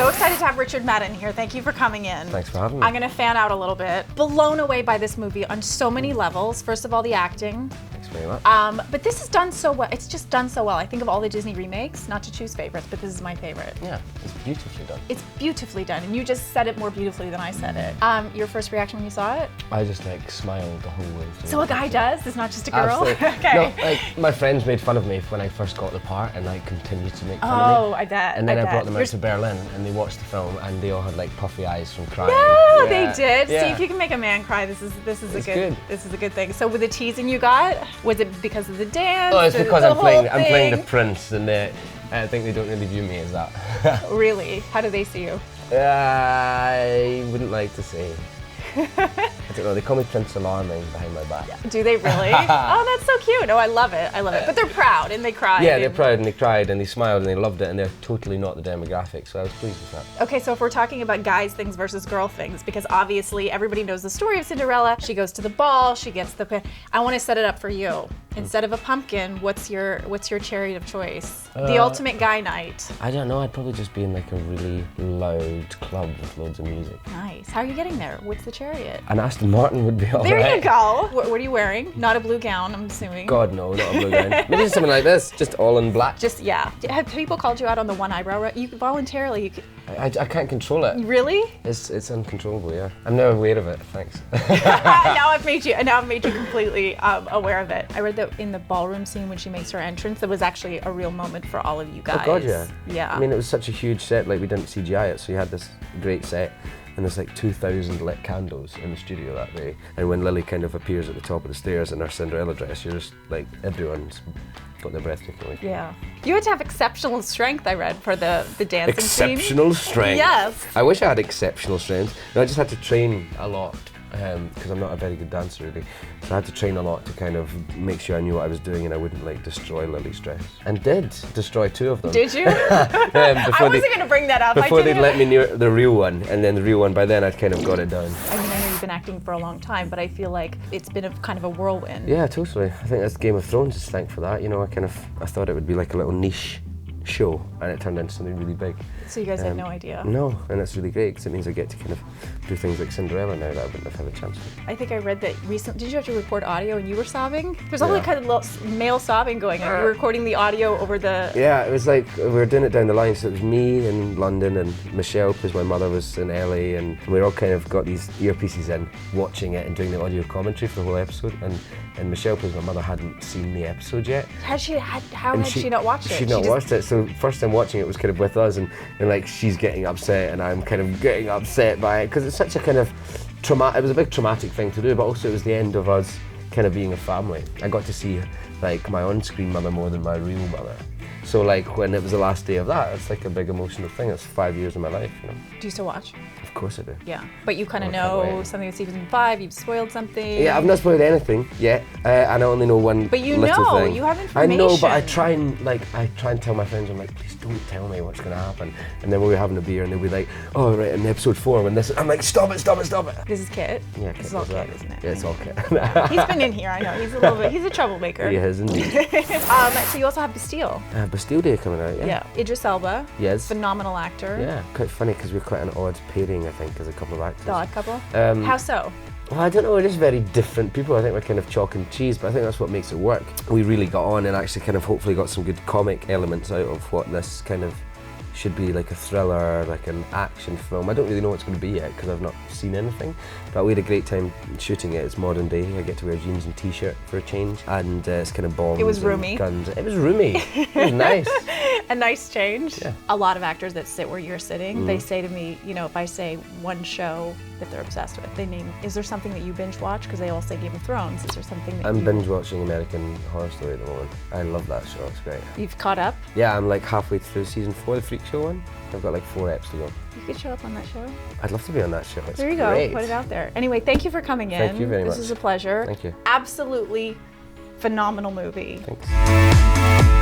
So excited to have Richard Madden here. Thank you for coming in. Thanks for having me. I'm gonna fan out a little bit. Blown away by this movie on so many levels. First of all, the acting. Thanks very much. But this is done so well. It's just done so well. I think of all the Disney remakes, not to choose favorites, but this is my favorite. Yeah, it's beautifully done. It's beautifully done, and you just said it more beautifully than I said it. Your first reaction when you saw it? I just like smiled the whole way through. So a guy does? It's not just a girl? Absolutely. Okay. No, like my friends made fun of me when I first got the part, and like continued to make fun of me. Oh, I bet. And then I bet. brought them out to Berlin, and they watched the film, and they all had like puffy eyes from crying. No, Yeah. they did. Yeah. See, if you can make a man cry, this is a good. This is a good thing. So with the teasing you got, was it because of the dance? Oh, it's the- because the I'm playing whole the thing? prince, and I think they don't really view me as that. Really? How do they see you? I wouldn't like to say. I don't know. They call me Prince Alarming behind my back. Do they really? Oh, that's so cute. No, I love it. I love it. But they're proud and they cry. Yeah, they're proud and they cried and they smiled and they loved it, and they're totally not the demographic, so I was pleased with that. Okay, so if we're talking about guys things versus girl things, because obviously everybody knows the story of Cinderella. She goes to the ball, she gets the. I want to set it up for you. Instead of a pumpkin, what's your chariot of choice? The ultimate guy night. I don't know. I'd probably just be in like a really loud club with loads of music. Nice. How are you getting there? What's the chariot? An Aston Martin would be alright. There you go. What are you wearing? Not a blue gown, I'm assuming. God no, not a blue gown. Maybe something like this, just all in black. Just yeah. Have people called you out on the one eyebrow? You could voluntarily. You could, I can't control it. really? It's uncontrollable. Yeah. I'm now aware of it. Thanks. now I've made you completely aware of it. I read that in the ballroom scene when she makes her entrance, that was actually a real moment for all of you guys. Oh God, yeah. Yeah. I mean, it was such a huge set. Like we didn't CGI it, so you had this great set. And there's like 2,000 lit candles in the studio that day. And when Lily kind of appears at the top of the stairs in her Cinderella dress, you're just like, everyone's got their breath taken away. Yeah. You had to have exceptional strength, I read, for the dancing scene. Exceptional strength. Yes. I wish I had exceptional strength. No, I just had to train a lot because I'm not a very good dancer really. So I had to train a lot to kind of make sure I knew what I was doing and I wouldn't like destroy Lily's dress. And did destroy 2 of them. Did you? I wasn't going to bring that up. Before they'd let me near the real one, and then the real one, by then I'd kind of got it done. I mean, I know you've been acting for a long time, but I feel like it's been a kind of a whirlwind. Yeah, totally. I think that's Game of Thrones is thank for that. You know, I thought it would be like a little niche show, and it turned into something really big. So you guys had no idea? No, and it's really great because it means I get to kind of do things like Cinderella now that I wouldn't have had a chance to. I think I read that recently. Did you have to record audio and you were sobbing? There's all kind of little male sobbing going on. You were recording the audio over the. Yeah, it was like we were doing it down the line. So it was me in London and Michelle, because my mother was in LA, and we all kind of got these earpieces in, watching it and doing the audio commentary for the whole episode. And Michelle, because my mother hadn't seen the episode yet. How had she not watched it? She'd not watched it. So first time watching it was kind of with us, and like she's getting upset and I'm kind of getting upset by it because it's such a kind of it was a big traumatic thing to do, but also it was the end of us kind of being a family. I got to see like my on-screen mother more than my real mother. So like when it was the last day of that, it's like a big emotional thing. It's 5 years of my life, you know. Do you still watch? Of course I do. Yeah, but you kind of I can't know wait. something with season 5. You've spoiled something. Yeah, I've not spoiled anything yet, and I only know one But you little know, thing. you have I know, but I information. try and tell my friends, I'm like, please don't tell me what's going to happen. And then we'll be having a beer and they'll be like, oh right, in episode 4 when this, I'm like, stop it. This is Kit. Yeah, This Kit is all does that. Kit, isn't it? Yeah, it's all Kit. He's been in here, I know. He's a little bit. He's a troublemaker. He is indeed. So you also have Bastille. Bastille Day coming out, yeah. Yeah. Idris Elba. Yes. Phenomenal actor. Yeah, quite funny because we're quite an odd pairing, I think, as a couple of actors. The Odd Couple. Um, How so? Well, I don't know, we're just very different people. I think we're kind of chalk and cheese, but I think that's what makes it work. We really got on and actually kind of hopefully got some good comic elements out of what this kind of should be, like a thriller, like an action film. I don't really know what it's going to be yet because I've not seen anything, but we had a great time shooting it. It's modern day. I get to wear jeans and t-shirt for a change, and it's kind of bombs. It was and roomy. Guns. It was roomy. It was nice. A nice change. Yeah. A lot of actors that sit where you're sitting, they say to me, you know, if I say one show that they're obsessed with, they name, is there something that you binge watch? Because they all say Game of Thrones. Is there something that I'm binge watching American Horror Story at the moment. I love that show, it's great. you've caught up? Yeah, I'm like halfway through season 4, the Freak Show one. I've got like 4 eps to go. You could show up on that show. I'd love to be on that show, it's There you great. go, put it out there. Anyway, thank you for coming in. Thank you very much. This is a pleasure. Thank you. Absolutely phenomenal movie. Thanks.